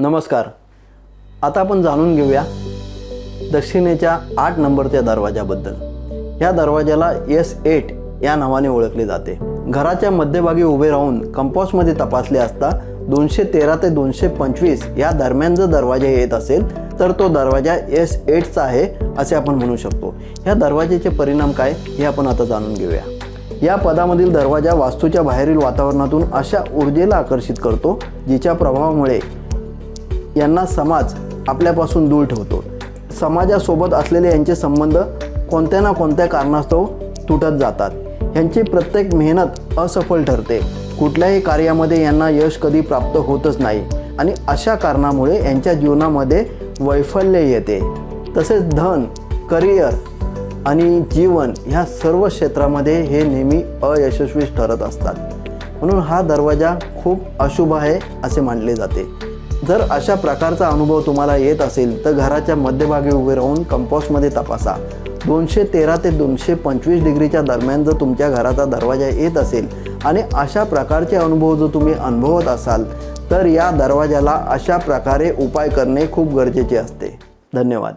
नमस्कार. आता आपण जाणून घेऊया दक्षिणेच्या 8 नंबरच्या दरवाजाबद्दल. या दरवाजाला S8 या नावाने ओळखले जाते. घराच्या मध्यभागी उभे राहून कंपासमध्ये तपासले असता 213 ते 225 या दरम्यान जर दरवाजा येत असेल तर तो दरवाजा S8चा आहे असे आपण म्हणू शकतो. या दरवाजाचे परिणाम काय हे आपण आता जाणून घेऊया. या पदामधील दरवाजा वास्तूच्या बाहेरील वातावरणातून अशा ऊर्जेला आकर्षित करतो जिच्या प्रभावामुळे यांना समाज आपल्यापासून दूर ठेवतो. समाजासोबत असलेले यांचे संबंध कोणत्या ना कोणत्या कारणास्तव तुटत जातात. यांची प्रत्येक मेहनत असफल ठरते. कुठल्याही कार्यामध्ये यांना यश कधी प्राप्त होतच नाही आणि अशा कारणामुळे यांच्या जीवनामध्ये वैफल्य येते. तसेच धन, करिअर आणि जीवन ह्या सर्व क्षेत्रामध्ये हे नेहमी अयशस्वी ठरत असतात. म्हणून हा दरवाजा खूप अशुभ आहे असे मानले जाते. जर अशा प्रकारचा अनुभव तुम्हाला येत असेल तर घराच्या मध्यभागी उभे राहून कंपासमध्ये तपासा. 213 ते 225 डिग्रीच्या दरम्यान जर तुमच्या घराचा दरवाजा येत असेल आणि अशा प्रकारचे अनुभव जर तुम्ही अनुभवत असाल तर या दरवाजाला अशा प्रकारे उपाय करणे खूप गरजेचे असते. धन्यवाद.